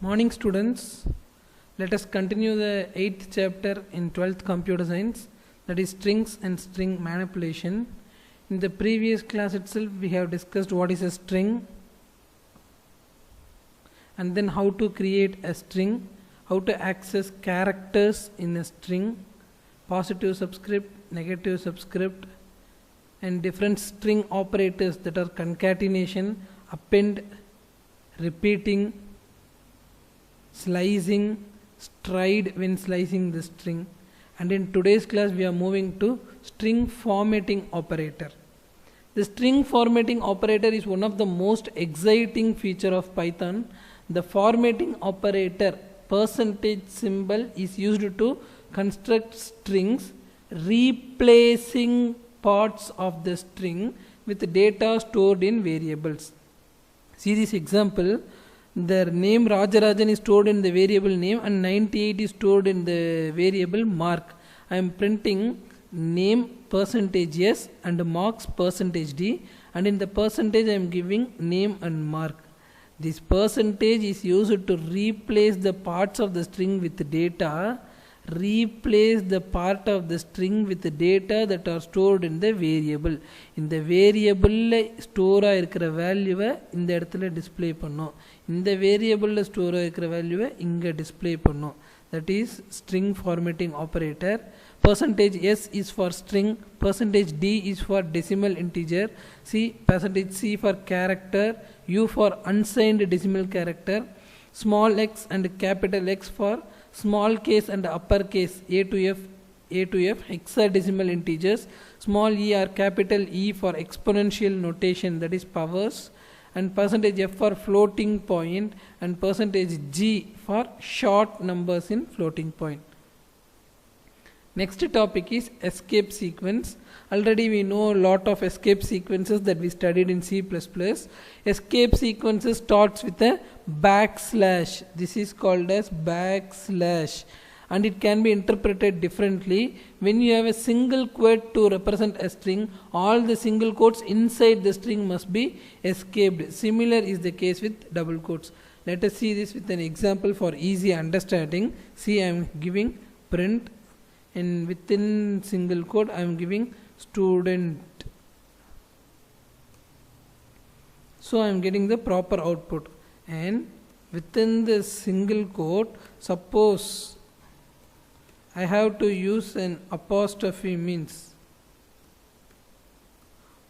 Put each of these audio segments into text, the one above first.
Morning students, let us continue the 8th chapter in 12th computer science, that is strings and string manipulation. In the previous class itself we have discussed what is a string and then how to create a string, how to access characters in a string, positive subscript, negative subscript, and different string operators that are concatenation, append, repeating, slicing, stride when slicing the string. And in today's class we are moving to string formatting operator. The string formatting operator is one of the most exciting feature of Python. The formatting operator percentage symbol is used to construct strings, replacing parts of the string with data stored in variables. See this example. The name Rajarajan is stored in the variable name and 98 is stored in the variable mark. I am printing name %s and marks %d, and in the percentage I am giving name and mark. This percentage is used to replace the parts of the string with data, replace the part of the string with the data that are stored in the variable. In the variable store ஆயிருக்கிற வேல்யூவை இந்த இடத்துல display பண்ணோம், இந்த வேரியபிளில் store ஆகிருக்கிற வேல்யூவை இங்கே display பண்ணோம். That is string formatting operator. %s is for string, %d is for decimal integer, %c for character, u for unsigned decimal character, small x and capital X for small case and uppercase a to f hexadecimal integers, small e or capital E for exponential notation, that is powers, and %f for floating point, and %g for short numbers in floating point. Next topic is escape sequence. Already we know a lot of escape sequences that we studied in C++. Escape sequences starts with a backslash. This is called as backslash, and it can be interpreted differently. When you have a single quote to represent a string, all the single quotes inside the string must be escaped. Similar is the case with double quotes. Let us see this with an example for easy understanding. See, I am giving print, and within single quote I am giving student. So I am getting the proper output, and within the single quote, suppose I have to use an apostrophe, means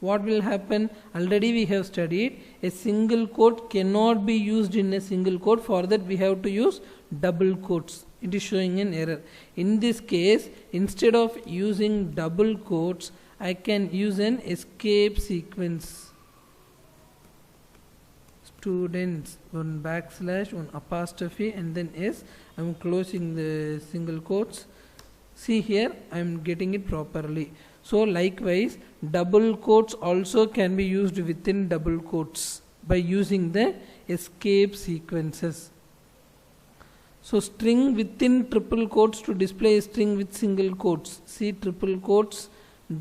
what will happen? Already we have studied a single quote cannot be used in a single quote. For that we have to use double quotes. It is showing an error. In this case, instead of using double quotes, I can use an escape sequence. Students, one backslash, one apostrophe, and then s. I am closing the single quotes. See here, I am getting it properly. So likewise, double quotes also can be used within double quotes by using the escape sequences. So string within triple quotes to display a string with single quotes. See, triple quotes,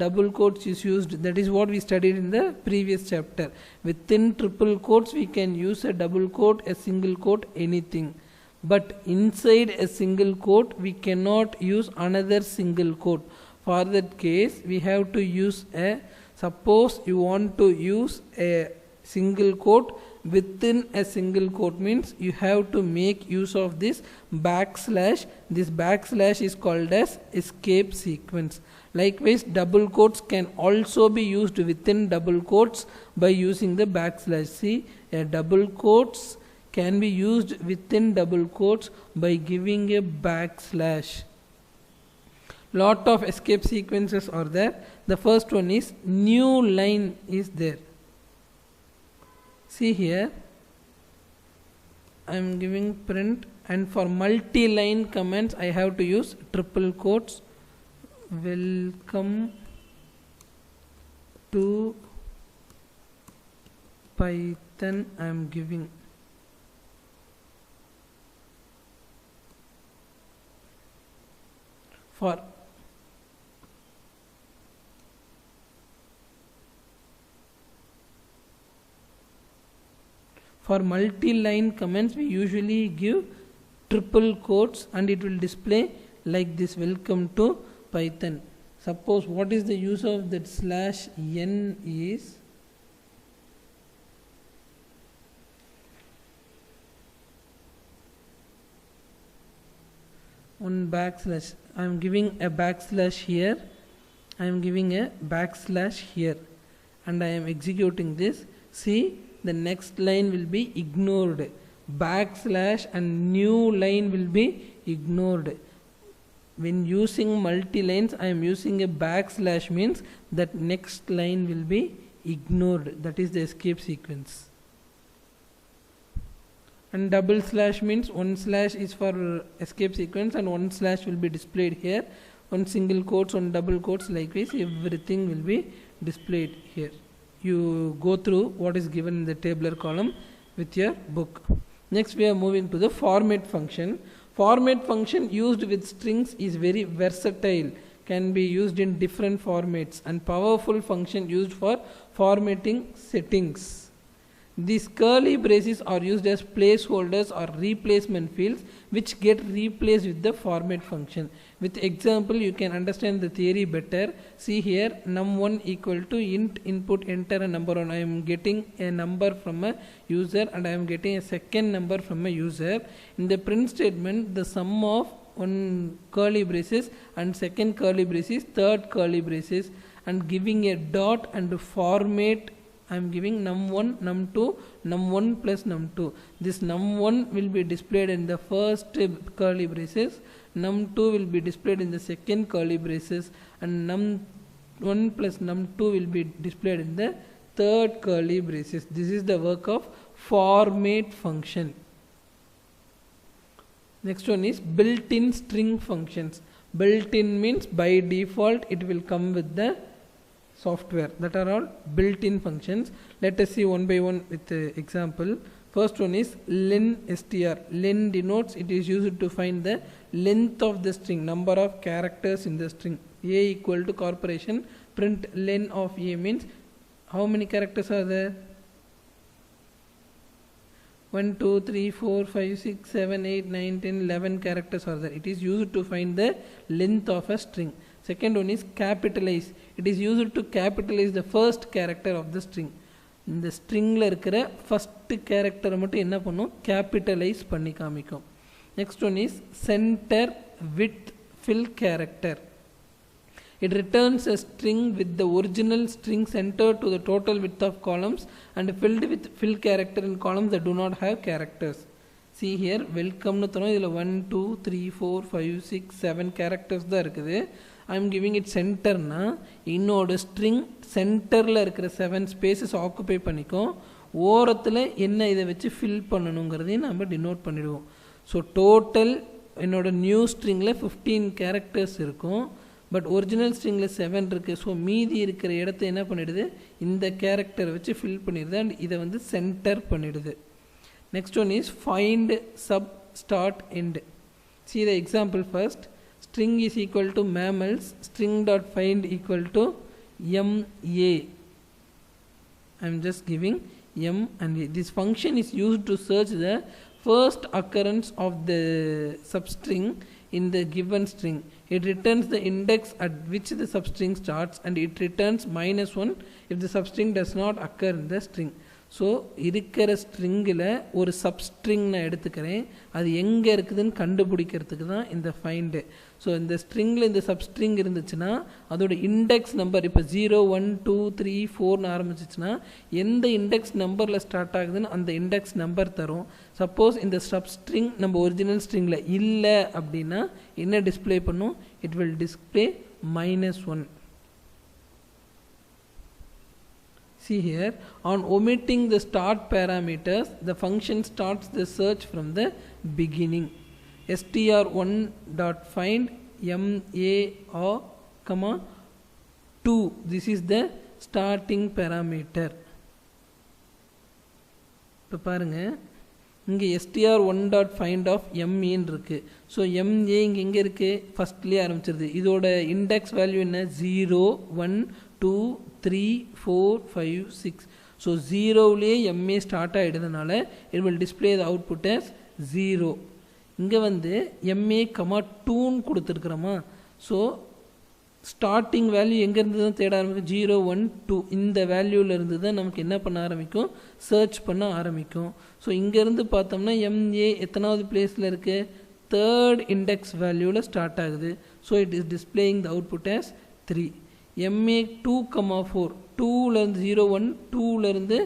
double quotes is used. That is what we studied in the previous chapter. Within triple quotes we can use a double quote, a single quote, anything. But inside a single quote we cannot use another single quote. For that case we have to use a, suppose you want to use a single quote within a single quote, means you have to make use of this backslash. This backslash is called as escape sequence. Likewise, double quotes can also be used within double quotes by using the backslash. See, a double quotes can be used within double quotes by giving a backslash. Lot of escape sequences are there. The first one is new line is there. See here, I am giving print, and for multi-line comments I have to use triple quotes. Welcome to Python, I am giving. For multi-line comments we usually give triple quotes and it will display like this, welcome to Python. Suppose what is the use of that /n is one backslash. I am giving a backslash here, I am giving a backslash here, and I am executing this. See, the next line will be ignored. Backslash and new line will be ignored. When using multi-lines, I am using a backslash, means that next line will be ignored. That is the escape sequence. And double slash means one slash is for escape sequence and one slash will be displayed here. One single quotes, one double quotes, likewise everything will be displayed here. You go through what is given in the tabular column with your book. Next we are moving to the format function. Format function used with strings is very versatile, can be used in different formats, and powerful function used for formatting settings. These curly braces are used as placeholders or replacement fields which get replaced with the format function. With example you can understand the theory better. See here, num1 equal to int input enter a number 1. I am getting a number from a user and I am getting a second number from a user. In the print statement, the sum of one curly braces and second curly braces, third curly braces, and giving a dot and format. I am giving num1, num2, num1 plus num2. This num1 will be displayed in the first curly braces, num2 will be displayed in the second curly braces, and num1 plus num2 will be displayed in the third curly braces. This is the work of format function. Next one is built-in string functions. Built-in means by default it will come with the software. That are all built-in functions. Let us see one by one with the example. First one is len str. Len denotes it is used to find the length of the string, number of characters in the string. A equal to corporation, print len of A means how many characters are there? 1, 2, 3, 4, 5, 6, 7, 8, 9, 10, 11 characters are there. It is used to find the length of a string. Second one is capitalize. It is used to capitalize the first character of the string. In the string la irukra first character mattum enna pannum, capitalize panni kaamikum. Next one is center width fill character. It returns a string with the original string centered to the total width of columns and filled with fill character in columns that do not have characters. See here, welcome nu thona idla 1 2 3 4 5 6 7 characters da irukudhu. I am giving it center na innoda string center la irukra 7 spaces occupy பண்ணிக்கும். ஓரத்துல என்ன இத வெச்சு fill பண்ணனும்ங்கறதை நாம denote பண்ணிடுவோம். So total என்னோட new stringல 15 characters இருக்கும். But original ஸ்ட்ரிங்கில் 7 இருக்குது. ஸோ மீதி இருக்கிற இடத்த என்ன பண்ணிடுது, இந்த கேரக்டரை வச்சு ஃபில் பண்ணிடுது அண்ட் இதை வந்து சென்டர் பண்ணிடுது. Next one is find sub start end. see the example first. string is equal to mammals, string dot find equal to ma. I am just giving m and a. This function is used to search the first occurrence of the substring in the given string. It returns the index at which the substring starts and it returns -1 if the substring does not occur in the string. So இருக்கிற ஸ்ட்ரிங்கில் ஒரு substring நான் எடுத்துக்கிறேன், அது எங்கே இருக்குதுன்னு கண்டுபிடிக்கிறதுக்கு தான் இந்த ஃபைண்டு. ஸோ இந்த ஸ்ட்ரிங்கில் இந்த சப்ஸ்ட்ரிங் இருந்துச்சுன்னா அதோட இண்டெக்ஸ் நம்பர் இப்போ 0 1 2 3 4ன்னு ஆரம்பிச்சிச்சுன்னா எந்த இண்டெக்ஸ் நம்பரில் ஸ்டார்ட் ஆகுதுன்னு அந்த இண்டெக்ஸ் நம்பர் தரும். சப்போஸ் இந்த சப்ஸ்ட்ரிங் நம்ம ஒரிஜினல் ஸ்ட்ரிங்கில் இல்லை அப்படின்னா என்ன டிஸ்பிளே பண்ணும், it will display -1. See here, on omitting the start parameters, the function starts the search from the beginning. str1.find ma, 2. This is the starting parameter. இப்போ பாருங்க, இங்கே str1.find of ma இருக்கு. So ma இங்கே எங்கே இருக்குது, ஃபஸ்ட்லேயே ஆரம்பிச்சிருது. இதோட இண்டெக்ஸ் வேல்யூ என்ன, 0 1 2 3 4 5 6. ஸோ ஜீரோவிலேயே எம்ஏ ஸ்டார்ட் ஆகிடுறதுனால it will display the output as 0. இங்கே வந்து எம்ஏ கமா 2ன்னு கொடுத்துருக்குறோமா, ஸோ ஸ்டார்டிங் வேல்யூ எங்கேருந்து தான் தேட ஆரம்பிக்கும், 0 1 2 இந்த வேல்யூவிலேருந்து தான் நமக்கு என்ன பண்ண ஆரம்பிக்கும், சர்ச் பண்ண ஆரம்பிக்கும். ஸோ இங்கேருந்து பார்த்தோம்னா எம்ஏ எத்தனாவது பிளேஸில் இருக்குது, 3rd இண்டெக்ஸ் வேல்யூவில் ஸ்டார்ட் ஆகுது. So it is displaying the output as 3. M A 2,4 2லேருந்து 0 1 2லேருந்து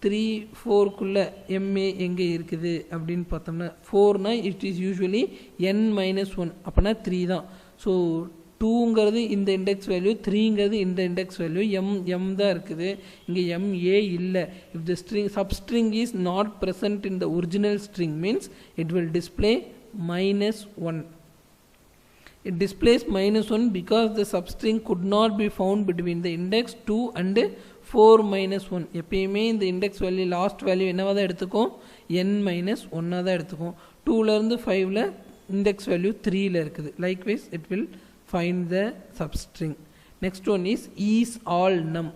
3 4க்குள்ளே எம்ஏ எங்கே இருக்குது அப்படின்னு பார்த்தோம்னா 4னா இட் இஸ் யூஸ்வலி n-1 அப்போனா 3 தான். ஸோ 2ங்கிறது இந்த இண்டெக்ஸ் வேல்யூ, 3ங்கிறது இந்த இண்டெக்ஸ் வேல்யூ, எம் தான் இருக்குது, இங்கே எம்ஏ இல்லை. If the string substring is not present in the original string means it will display -1. It displays -1 because the substring could not be found between the index 2 and 4-1. எப்பயுமே இந்த index value last value என்னவாக தான் எடுத்துக்கும், n-1 தான் எடுத்துக்கும். 2லேருந்து 5ல் index value 3ல் இருக்குது. Likewise it will find the substring. Next one is all num.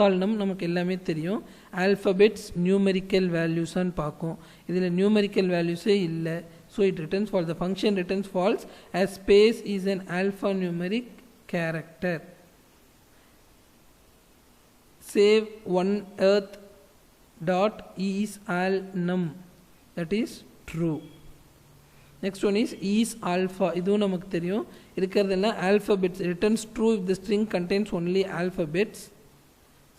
all num நமக்கு எல்லாமே தெரியும், alphabets numerical values ஆன்னு பார்க்கும். இதில் numerical valuesே இல்லை. So it returns false. The function returns false as space is an alphanumeric character. Save one earth dot is all num, that is true. Next one is alpha. இதுவும் நமக்கு தெரியும், இருக்கிறதெல்லாம் alphabets. Returns true if the string contains only alphabets.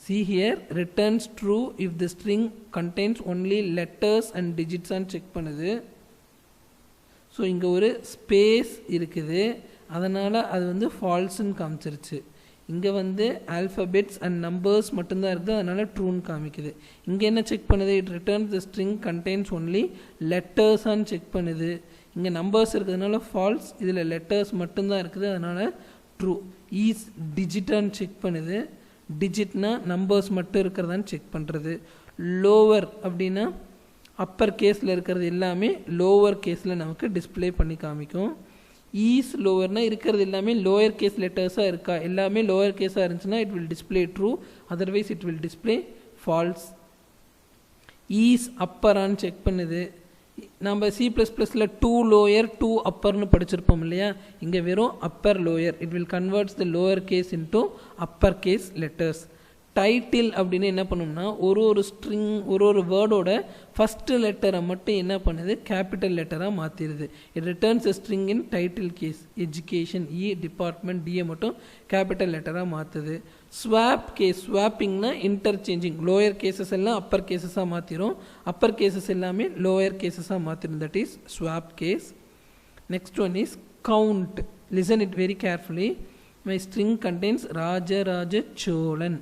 See here, returns true if the string contains only letters and digits and check பண்ணுது. So இங்கே ஒரு space இருக்குது, அதனால் அது வந்து ஃபால்ஸுன்னு காமிச்சிருச்சு. இங்கே வந்து ஆல்ஃபபெட்ஸ் அண்ட் நம்பர்ஸ் மட்டும்தான் இருக்குது, அதனால் ட்ரூன்னு காமிக்குது. இங்கே என்ன செக் பண்ணுது, it returns the string contains only லெட்டர்ஸான்னு செக் பண்ணுது. இங்கே நம்பர்ஸ் இருக்கிறதுனால ஃபால்ஸ், இதில் லெட்டர்ஸ் மட்டும்தான் இருக்குது, அதனால் ட்ரூ. ஈஸ் டிஜிட்டான்னு செக் பண்ணுது, டிஜிட்னா நம்பர்ஸ் மட்டும் இருக்கிறதான்னு செக் பண்ணுறது. லோவர் அப்படின்னா அப்பர் கேஸில் இருக்கிறது எல்லாமே லோவர் கேஸில் நமக்கு டிஸ்பிளே பண்ணி காமிக்கும். ஈஸ் லோவர்னால் இருக்கிறது எல்லாமே லோயர் கேஸ் லெட்டர்ஸாக இருக்கா, எல்லாமே லோயர் கேஸாக இருந்துச்சுன்னா it will display true, otherwise it will display false. Is அப்பரான்னு செக் பண்ணுது. நம்ம C++ல் 2 லோயர் 2 அப்பர்னு படிச்சிருப்போம் இல்லையா, இங்கே வெறும் upper lower. It will converts the lower case into upper case letters. Title அப்படின்னு என்ன பண்ணோம்னா ஒரு ஸ்ட்ரிங் ஒரு வேர்டோட ஃபஸ்ட்டு லெட்டரை மட்டும் என்ன பண்ணுது, கேபிட்டல் லெட்டராக மாற்றிடுது. It returns a string in title case. Education department D A மட்டும் கேபிட்டல் லெட்டராக மாற்றுது. ஸ்வாப் கேஸ், ஸ்வாப்பிங்னா இன்டர்சேஞ்சிங், லோயர் கேசஸ் எல்லாம் அப்பர் கேசஸாக மாற்றிடும், அப்பர் கேசஸ் எல்லாமே லோயர் கேசஸாக மாற்றிடும், that is swap case. Next one is count. Listen it very carefully. My string contains Rajaraja Cholan.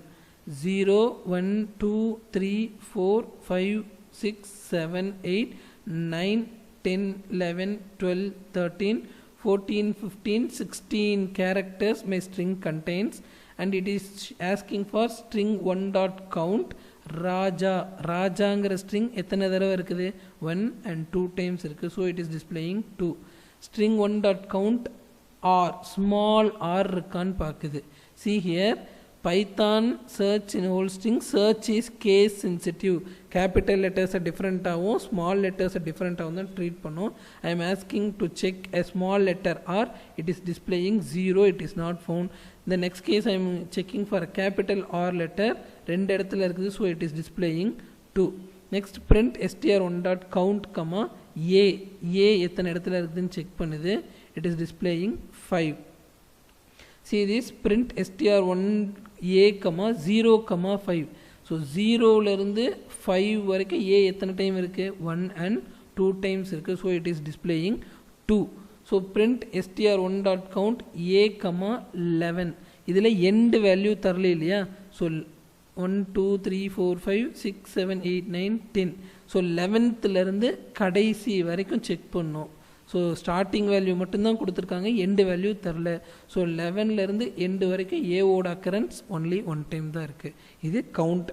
0 1 2 3 4 5 6 7 8 9 10 11 12 13 14 15 16 characters my string contains, and it is asking for string 1.count ராஜாங்கிற string எத்தனை தடவை இருக்குது, 1 and 2 times இருக்குது. So it is displaying 2. string 1.count r, small r இருக்கான்னு பார்க்குது. See here, Python search in whole string, search is case sensitive. Capital letters are different ஆகும், small letters are different ஆகும் தான் treat பண்ணும். I am asking to check a small letter R, it is displaying 0, it is not found. In the next case I am checking for a capital R letter, ரெண்டு இடத்துல இருக்குது, so it is displaying 2. Next print str1.count, a எத்தனை இடத்துல இருக்குதுன்னு check பண்ணுது, it is displaying 5. See this, print str1 a, 0, 5. So 0லேருந்து 5 வரைக்கும் a எத்தனை time இருக்குது, 1 and 2 times இருக்குது. So it is displaying 2. So print str1.count a, 11. இதில் எண்டு வேல்யூ தரல இல்லையா, ஸோ 1 2 3 4 5 6 7 8 9 10. ஸோ 11லேருந்து கடைசி வரைக்கும் செக் பண்ணோம். ஸோ ஸ்டார்டிங் வேல்யூ மட்டும்தான் கொடுத்துருக்காங்க, எண்டு வேல்யூ தரல. ஸோ 11லேருந்து எண்டு வரைக்கும் ஏவோட அக்கரன்ஸ் ஒன்லி 1 டைம் தான் இருக்குது. இது count.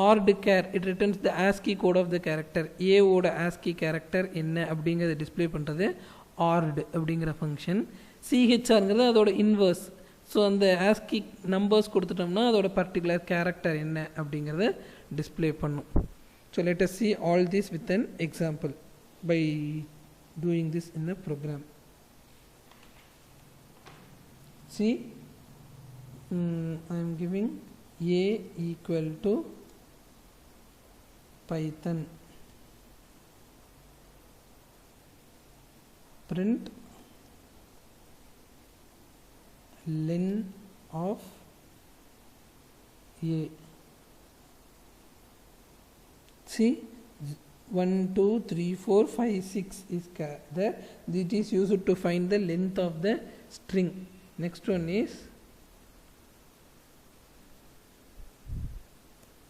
Ord char, it returns the ASCII code of the character. ஏவோட ஆஸ்கி கேரக்டர் என்ன அப்படிங்கிறத டிஸ்பிளே பண்ணுறது ஆர்டு அப்படிங்கிற ஃபங்க்ஷன். சிஹெச்ஆருங்கிறது அதோட இன்வர்ஸ். ஸோ அந்த ஆஸ்கி நம்பர்ஸ் கொடுத்துட்டோம்னா அதோட பர்டிகுலர் கேரக்டர் என்ன அப்படிங்கிறத display பண்ணும். So let us see all this with an example by doing this in a program. See, I am giving a equal to Python print len of a. See, 1 2 3 4 5 6 is there. It is used to find the length of the string. Next one is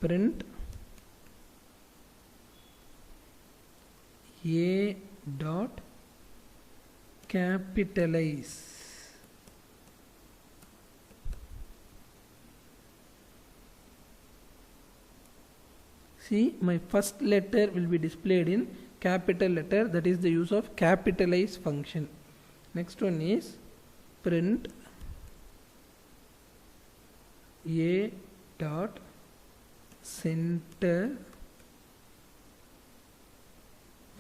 print a dot capitalize. See, my first letter will be displayed in capital letter. That is the use of capitalize function. Next one is print a dot center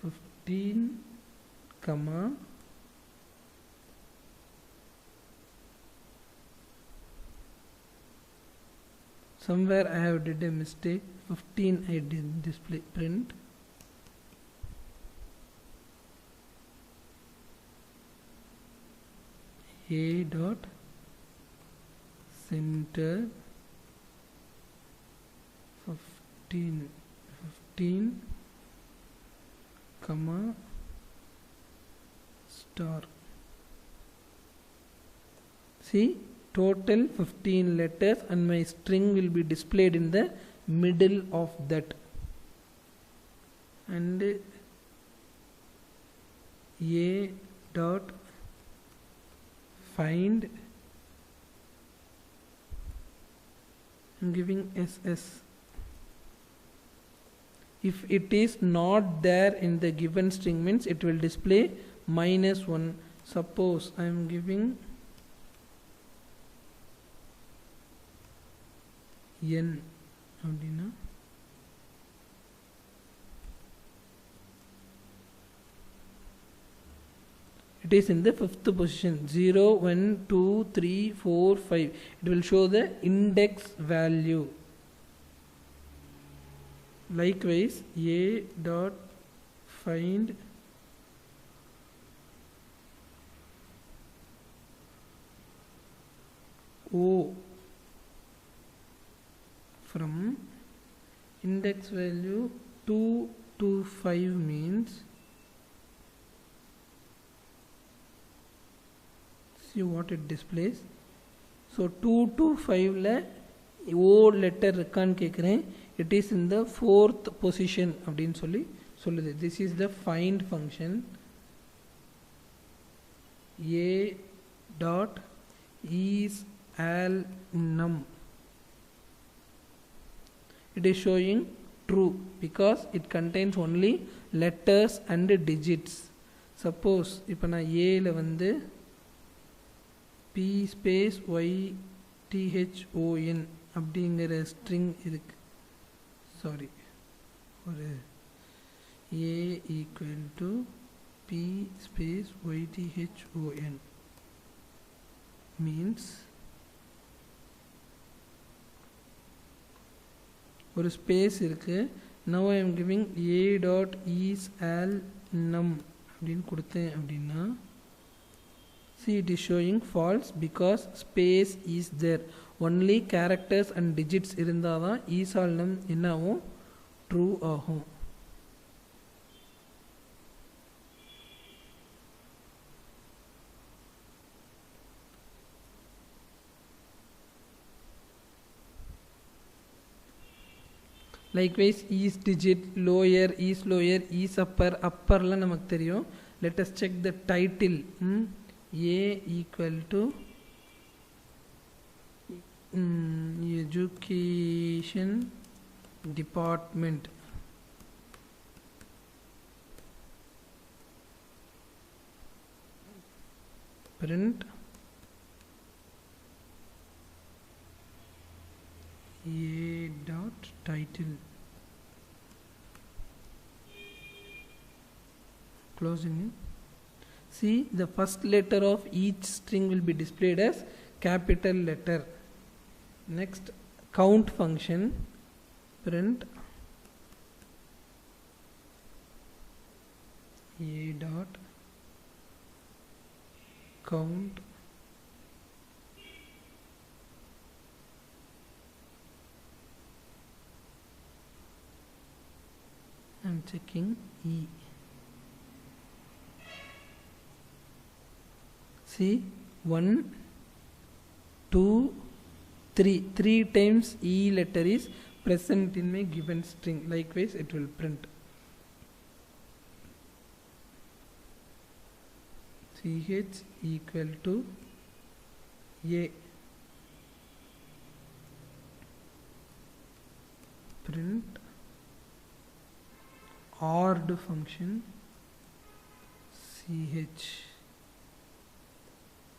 15 comma somewhere I have did a mistake. 15 I did display print a dot center 15 comma star. See, total 15 letters and my string will be displayed in the middle of that. And a dot find, I'm giving ss. If it is not there in the given string, means it will display -1. Suppose I am giving n அப்படின்னா it is in the fifth position, 0 1 2 3 4 5. It will show the index value. Likewise, a dot find o from index value 2 to 5 means, see what it displays. So 2 to 5 la o letter irukkan kekren, it is in the 4th position அப்படினு சொல்லி சொல்லுது. This is the find function. A dot is al num. It is showing true because it contains only letters and digits. Suppose இப்போ நான் a ல வந்து p space y t h o n அப்படிங்கிற string இருக்கு. Sorry, ஒரு a equal to p space y t h o n means ஒரு space இருக்கு. now I am giving a dot is al num அப்படின்னு கொடுத்தேன் அப்படின்னா, see, it is showing false because space is there. only characters and digits இருந்தாதான் is al num என்னாகும், true ஆகும். Likewise, is digit, lower, is upper, upper la namak theriyum. Let us check the title. A equal to education department. Print a dot title. till closing it. See, the first letter of each string will be displayed as capital letter. Next, count function, print a dot count I'm checking E. See, 1, 2, 3. 3 times E letter is present in my given string. Likewise, it will print. CH equal to A. Print ORD function CH.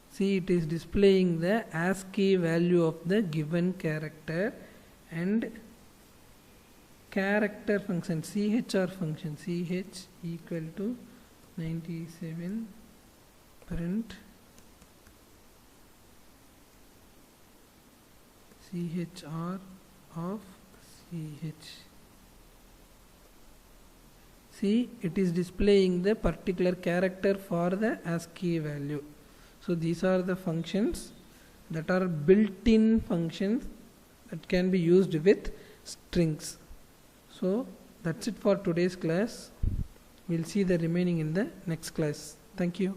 See, it is displaying the ASCII value of the given character, and character function CHR function CH equal to 97, print CHR of CH. See, it is displaying the particular character for the ASCII value. So these are the functions that are built-in functions that can be used with strings. So that's it for today's class. We'll see the remaining in the next class. Thank you.